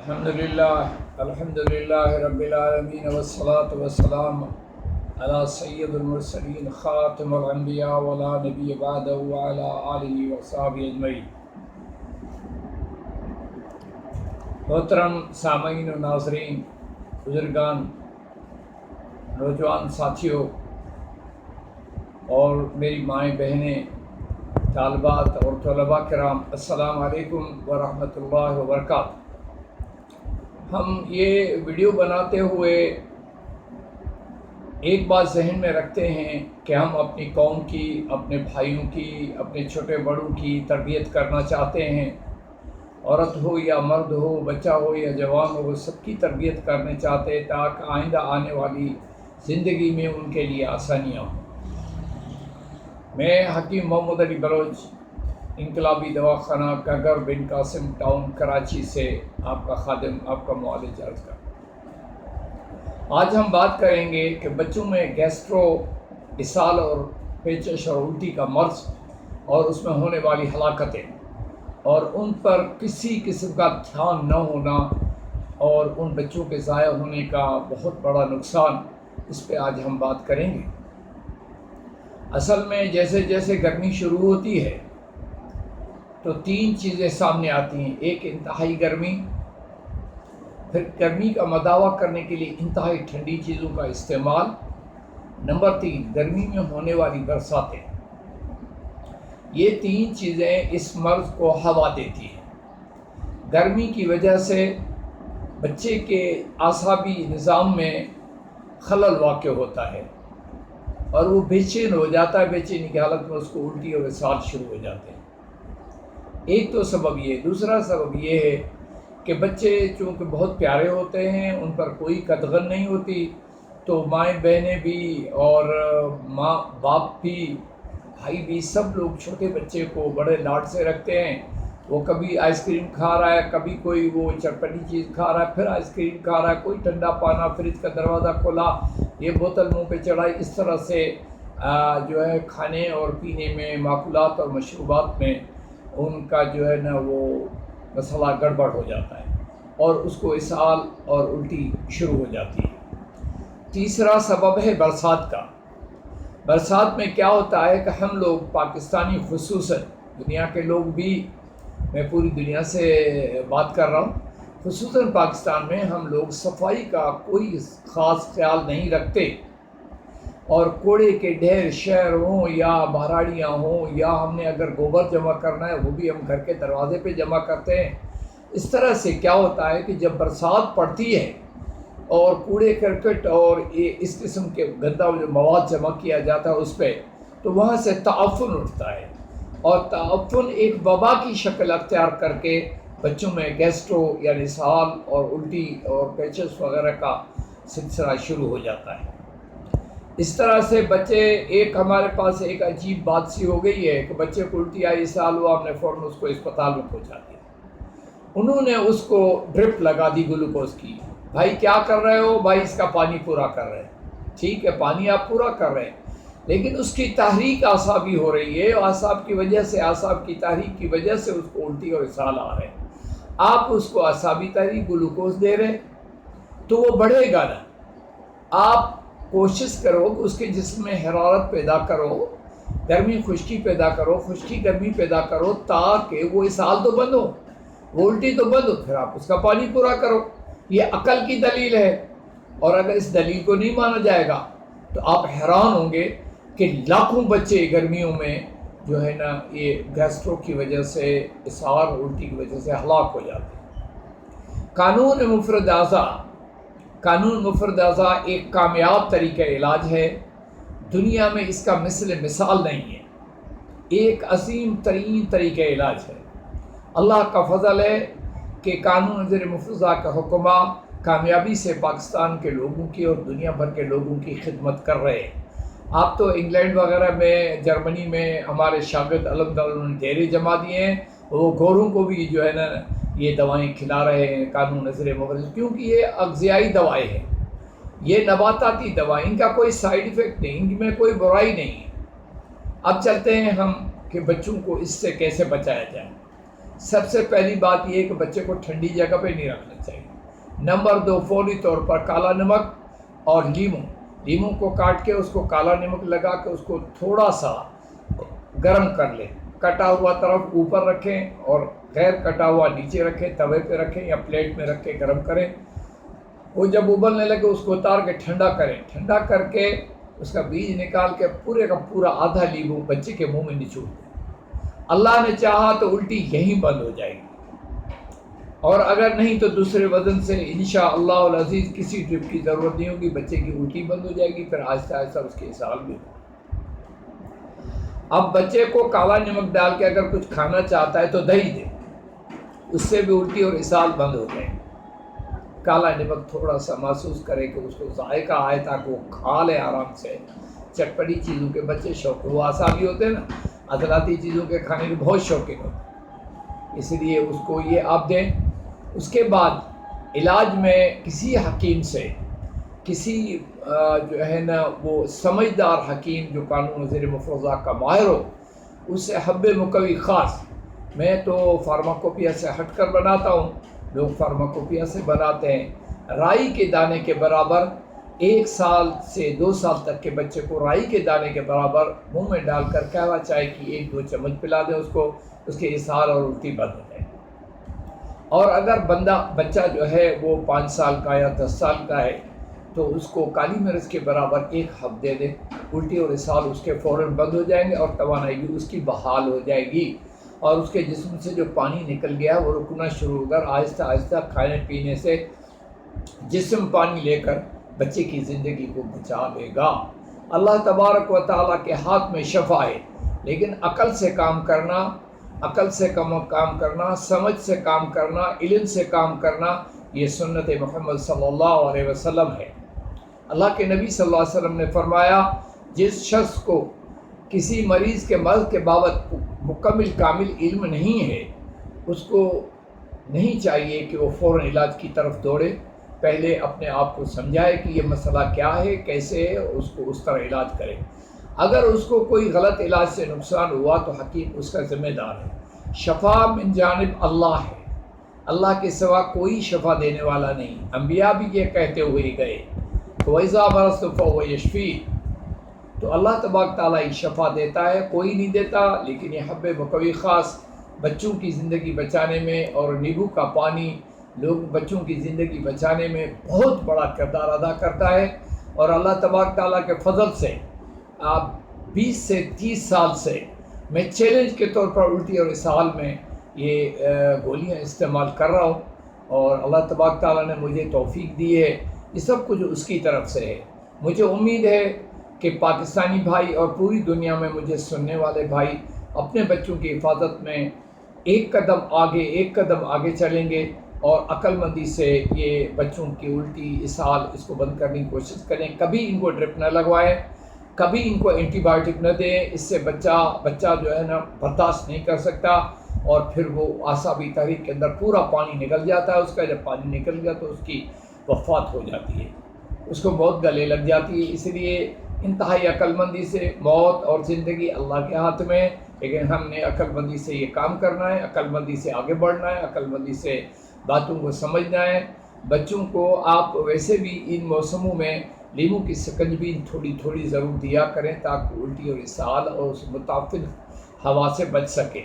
الحمد للہ رب العالمین والصلاة والسلام علی سید المرسلین خاتم الانبیاء ولا نبی بعدہ وعلی آلہ وصحبہ اجمعین۔ محترم سامعین و ناظرین، بزرگان، نوجوان ساتھیوں اور میری مائیں بہنیں، طالبات اور طلباء کرام، السلام علیکم ورحمۃ اللہ وبرکاتہ۔ ہم یہ ویڈیو بناتے ہوئے ایک بات ذہن میں رکھتے ہیں کہ ہم اپنی قوم کی، اپنے بھائیوں کی، اپنے چھوٹے بڑوں کی تربیت کرنا چاہتے ہیں۔ عورت ہو یا مرد ہو، بچہ ہو یا جوان ہو، وہ سب کی تربیت کرنے چاہتے ہیں تاکہ آئندہ آنے والی زندگی میں ان کے لیے آسانیاں ہوں۔ میں حکیم محمد علی بلوچ، انقلابی دواخانہ گگر بن قاسم ٹاؤن کراچی سے آپ کا خادم، آپ کا معالج عرض کرتا۔ آج ہم بات کریں گے کہ بچوں میں گیسٹرو، اسہال اور پیچش اور الٹی کا مرض اور اس میں ہونے والی ہلاکتیں اور ان پر کسی قسم کا دھیان نہ ہونا اور ان بچوں کے ضائع ہونے کا بہت بڑا نقصان، اس پہ آج ہم بات کریں گے۔ اصل میں جیسے جیسے گرمی شروع ہوتی ہے تو تین چیزیں سامنے آتی ہیں۔ ایک انتہائی گرمی، پھر گرمی کا مداوع کرنے کے لیے انتہائی ٹھنڈی چیزوں کا استعمال، نمبر 3 گرمی میں ہونے والی برساتیں۔ یہ تین چیزیں اس مرض کو ہوا دیتی ہیں۔ گرمی کی وجہ سے بچے کے اعصابی نظام میں خلل واقع ہوتا ہے اور وہ بے چین ہو جاتا ہے۔ بے چینی کی حالت میں اس کو الٹی اور اسہال شروع ہو جاتے ہیں۔ ایک تو سبب یہ، دوسرا سبب یہ ہے کہ بچے چونکہ بہت پیارے ہوتے ہیں، ان پر کوئی قدغن نہیں ہوتی، تو مائیں بہنیں بھی اور ماں باپ بھی، بھائی بھی، سب لوگ چھوٹے بچے کو بڑے لاڈ سے رکھتے ہیں۔ وہ کبھی آئس کریم کھا رہا ہے، کبھی کوئی وہ چٹپٹی چیز کھا رہا ہے، پھر آئس کریم کھا رہا ہے، کوئی ٹھنڈا پانا، فریج کا دروازہ کھولا، یہ بوتل منہ پہ چڑھائی، اس طرح سے جو ہے کھانے اور پینے میں، ماکولات اور مشروبات میں ان کا جو ہے نا وہ مسئلہ گڑبڑ ہو جاتا ہے اور اس کو اسہال اور الٹی شروع ہو جاتی ہے۔ تیسرا سبب ہے برسات کا۔ برسات میں کیا ہوتا ہے کہ ہم لوگ پاکستانی خصوصاً، دنیا کے لوگ بھی، میں پوری دنیا سے بات کر رہا ہوں، خصوصاً پاکستان میں ہم لوگ صفائی کا کوئی خاص خیال نہیں رکھتے اور کوڑے کے ڈھیر شہر ہوں یا بہراڑیاں ہوں، یا ہم نے اگر گوبر جمع کرنا ہے وہ بھی ہم گھر کے دروازے پہ جمع کرتے ہیں۔ اس طرح سے کیا ہوتا ہے کہ جب برسات پڑتی ہے اور کوڑے کرکٹ اور اس قسم کے گندا جو مواد جمع کیا جاتا ہے اس پہ، تو وہاں سے تعفن اٹھتا ہے اور تعفن ایک وبا کی شکل اختیار کر کے بچوں میں گیسٹرو یعنی اسہال اور الٹی اور پیچس وغیرہ کا سلسلہ شروع ہو جاتا ہے۔ اس طرح سے بچے، ایک ہمارے پاس ایک عجیب بات سی ہو گئی ہے کہ بچے کو الٹی آئی، اسہال ہوا، ہم نے فوراً اس کو اسپتال میں پہنچا دیا۔ انہوں نے اس کو ڈرپ لگا دی گلوکوز کی۔ بھائی کیا کر رہے ہو؟ بھائی اس کا پانی پورا کر رہے ہیں۔ ٹھیک ہے، پانی آپ پورا کر رہے ہیں، لیکن اس کی تحریک اعصابی ہو رہی ہے، اعصاب کی وجہ سے، اعصاب کی تحریک کی وجہ سے اس کو الٹی اور اسہال آ رہے ہیں۔ آپ اس کو اعصابی تحریک گلوکوز دے رہے ہیں تو وہ بڑھے گا نا۔ آپ کوشش کرو کہ اس کے جسم میں حرارت پیدا کرو، گرمی خشکی پیدا کرو، خشکی گرمی پیدا کرو، تاکہ وہ اسہال تو بند ہو، وہ الٹی تو بند ہو، پھر آپ اس کا پانی پورا کرو۔ یہ عقل کی دلیل ہے، اور اگر اس دلیل کو نہیں مانا جائے گا تو آپ حیران ہوں گے کہ لاکھوں بچے گرمیوں میں جو ہے نا یہ گیسٹرو کی وجہ سے، اسہال اور الٹی کی وجہ سے ہلاک ہو جاتے ہیں۔ قانون مفرد اعضاء ایک کامیاب طریقہ علاج ہے، دنیا میں اس کا مثال نہیں ہے، ایک عظیم ترین طریقہ علاج ہے۔ اللہ کا فضل ہے کہ قانون زیر مفرزہ کا حکمہ کامیابی سے پاکستان کے لوگوں کی اور دنیا بھر کے لوگوں کی خدمت کر رہے ہیں۔ آپ تو انگلینڈ وغیرہ میں، جرمنی میں ہمارے شاگرد الحمدللہ نے ڈیرے جما دیے ہیں، وہ گوروں کو بھی جو ہے نا یہ دوائیں کھلا رہے ہیں قانون زیر مفرزہ، کیونکہ یہ اغذیائی دوائیں ہیں، یہ نباتاتی دوائیں، ان کا کوئی سائیڈ ایفیکٹ نہیں، ان میں کوئی برائی نہیں ہے۔ اب چلتے ہیں ہم کہ بچوں کو اس سے کیسے بچایا جائے۔ سب سے پہلی بات یہ ہے کہ بچے کو ٹھنڈی جگہ پہ نہیں رکھنا چاہیے۔ نمبر 2، فوری طور پر کالا نمک اور لیموں کو کاٹ کے اس کو کالا نمک لگا کے اس کو تھوڑا سا گرم کر لیں، کٹا ہوا طرف اوپر رکھیں اور غیر کٹا ہوا نیچے رکھیں، توے پہ رکھیں یا پلیٹ میں رکھ کے گرم کریں۔ وہ جب ابلنے لگے اس کو اتار کے ٹھنڈا کریں، ٹھنڈا کر کے اس کا بیج نکال کے پورے کا پورا آدھا لیمو بچے کے منہ میں نچوڑ دیں۔ اللہ نے چاہا تو الٹی یہیں بند ہو جائے گی، اور اگر نہیں تو دوسرے وزن سے انشاءاللہ العزیز کسی ٹرپ کی ضرورت نہیں ہوگی، بچے کی الٹی بند ہو جائے گی، پھر آہستہ آہستہ اس کے اسہال بھی ہوگا۔ اب بچے کو کالا نمک ڈال کے اگر کچھ کھانا چاہتا ہے تو دہی دے، اس سے بھی الٹی اور اسہال بند ہو جائے گی۔ کالا نمک تھوڑا سا محسوس کرے کہ اس کو ذائقہ آئے تاکہ وہ کھا لے آرام سے۔ چٹپٹی چیزوں کے بچے شوق، وہ اعصابی ہوتے ہیں نا، عضلاتی چیزوں کے کھانے کے بہت شوقین ہوتے ہیں، اس لیے اس کو یہ آپ دیں۔ اس کے بعد علاج میں کسی حکیم سے، کسی جو ہے نا وہ سمجھدار حکیم جو قانون زیر مفروضہ کا ماہر ہو، اس سے حب مقوی خاص، میں تو فارماکوپیا سے ہٹ کر بناتا ہوں، لوگ فارماکوپیا سے بناتے ہیں۔ رائی کے دانے کے برابر 1 سال سے 2 سال تک کے بچے کو رائی کے دانے کے برابر منہ میں ڈال کر قہوہ چائے کی 1-2 چمچ پلا دیں اس کو، اس کے اسہال اور الٹی بند ہو جائے۔ اور اگر بچہ جو ہے وہ 5 سال کا یا 10 سال کا ہے تو اس کو کالی مرچ کے برابر 1 حب دے دیں، الٹی اور اسہال اس کے فوراً بند ہو جائیں گے اور توانائی بھی اس کی بحال ہو جائے گی، اور اس کے جسم سے جو پانی نکل گیا وہ رکنا شروع ہو کر آہستہ آہستہ کھانے پینے سے جسم پانی لے کر بچے کی زندگی کو بچا لے گا۔ اللہ تبارک و تعالیٰ کے ہاتھ میں شفا ہے، لیکن عقل سے کام کرنا، کام کرنا، سمجھ سے کام کرنا، علم سے کام کرنا، یہ سنت محمد صلی اللہ علیہ وسلم ہے۔ اللہ کے نبی صلی اللہ علیہ وسلم نے فرمایا، جس شخص کو کسی مریض کے مرض کے بابت مکمل کامل علم نہیں ہے، اس کو نہیں چاہیے کہ وہ فوراً علاج کی طرف دوڑے، پہلے اپنے آپ کو سمجھائے کہ یہ مسئلہ کیا ہے، کیسے ہے، اس کو اس طرح علاج کرے۔ اگر اس کو کوئی غلط علاج سے نقصان ہوا تو حکیم اس کا ذمہ دار ہے۔ شفا من جانب اللہ ہے، اللہ کے سوا کوئی شفا دینے والا نہیں۔ انبیاء بھی یہ کہتے ہوئے گئے، وَإِذَا مَرِضْتُ فَهُوَ يَشْفِينِ، تو اللہ تبارک تعالیٰ ہی شفا دیتا ہے، کوئی نہیں دیتا۔ لیکن یہ حب مقوی خاص بچوں کی زندگی بچانے میں، اور نیبو کا پانی بچوں کی زندگی بچانے میں بہت بڑا کردار ادا کرتا ہے۔ اور اللہ تبارک تعالیٰ کے فضل سے آپ 20 سے 30 سال سے میں چیلنج کے طور پر الٹی اور اسہال میں یہ گولیاں استعمال کر رہا ہوں، اور اللہ تبارک تعالیٰ نے مجھے توفیق دی ہے، یہ سب کچھ اس کی طرف سے ہے۔ مجھے امید ہے کہ پاکستانی بھائی اور پوری دنیا میں مجھے سننے والے بھائی اپنے بچوں کی حفاظت میں ایک قدم آگے چلیں گے، اور عقل مندی سے یہ بچوں کی الٹی اسہال اس کو بند کرنے کی کوشش کریں۔ کبھی ان کو ڈرپ نہ لگوائیں، کبھی ان کو اینٹی بایوٹک نہ دیں، اس سے بچہ جو ہے نا برداشت نہیں کر سکتا، اور پھر وہ اعصابی تحریک کے اندر پورا پانی نکل جاتا ہے اس کا۔ جب پانی نکل گیا تو اس کی وفات ہو جاتی ہے، اس کو موت گلے لگ جاتی ہے۔ اس لیے انتہائی عقل مندی سے، موت اور زندگی اللہ کے ہاتھ میں ہے، لیکن ہم نے عقل مندی سے یہ کام کرنا ہے، عقل مندی سے آگے بڑھنا ہے، عقل مندی سے باتوں کو سمجھنا ہے۔ بچوں کو آپ ویسے بھی ان موسموں میں لیموں کی سکنجبی تھوڑی تھوڑی ضرور دیا کریں تاکہ الٹی اور اسہال اور اس متعفن ہوا سے بچ سکے،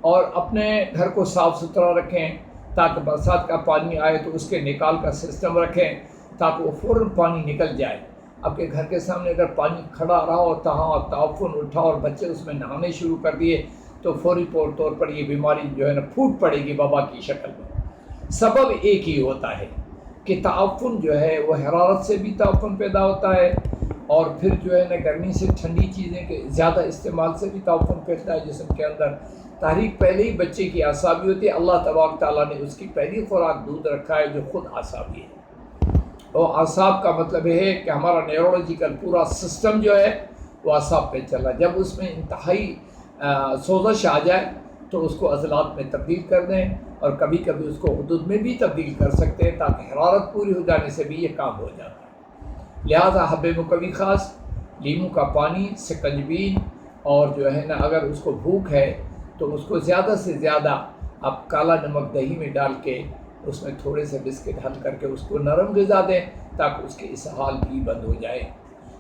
اور اپنے گھر کو صاف ستھرا رکھیں تاکہ برسات کا پانی آئے تو اس کے نکال کا سسٹم رکھیں تاکہ وہ فوراً پانی نکل جائے۔ آپ کے گھر کے سامنے اگر پانی کھڑا رہا اور تعفن اٹھا اور بچے اس میں نہانے شروع کر دیے تو فوری طور پر یہ بیماری جو ہے نا پھوٹ پڑے گی وبا کی شکل میں۔ سبب ایک ہی ہوتا ہے کہ تعفن جو ہے وہ حرارت سے بھی تعفن پیدا ہوتا ہے، اور پھر جو ہے نا گرمی سے ٹھنڈی چیزیں کے زیادہ استعمال سے بھی تعفن پھیلتا ہے جسم کے اندر۔ تحریک پہلے ہی بچے کی اعصابی ہوتی ہے، اللہ تبارک تعالیٰ نے اس کی پہلی خوراک دودھ رکھا ہے جو خود اعصابی ہے، اور اعصاب کا مطلب یہ ہے کہ ہمارا نیورولوجیکل پورا سسٹم جو ہے وہ اعصاب پہ چل رہا ہے۔ جب اس میں انتہائی سوزش آ جائے تو اس کو عضلات میں تبدیل کر دیں، اور کبھی کبھی اس کو حدود میں بھی تبدیل کر سکتے ہیں تاکہ حرارت پوری ہو جانے سے بھی یہ کام ہو جاتا ہے۔ لہذا حب مقوی خاص، لیموں کا پانی، سکنجبین، اور جو ہے نا اگر اس کو بھوک ہے تو اس کو زیادہ سے زیادہ آپ کالا نمک دہی میں ڈال کے اس میں تھوڑے سے بسکٹ ڈال کر کے اس کو نرم غذا دیں تاکہ اس کے اسہال بھی بند ہو جائے۔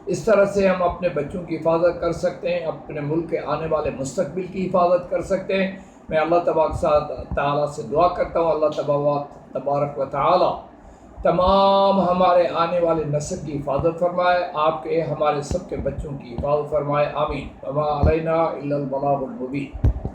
اس طرح سے ہم اپنے بچوں کی حفاظت کر سکتے ہیں، اپنے ملک کے آنے والے مستقبل کی حفاظت کر سکتے ہیں۔ میں اللہ تبارک تعالیٰ سے دعا کرتا ہوں، اللہ تبارک و تعالیٰ تمام ہمارے آنے والے نسل کی حفاظت فرمائے، آپ کے ہمارے سب کے بچوں کی حفاظت فرمائے، آمین۔ وما علینا الا البلاغ المبین۔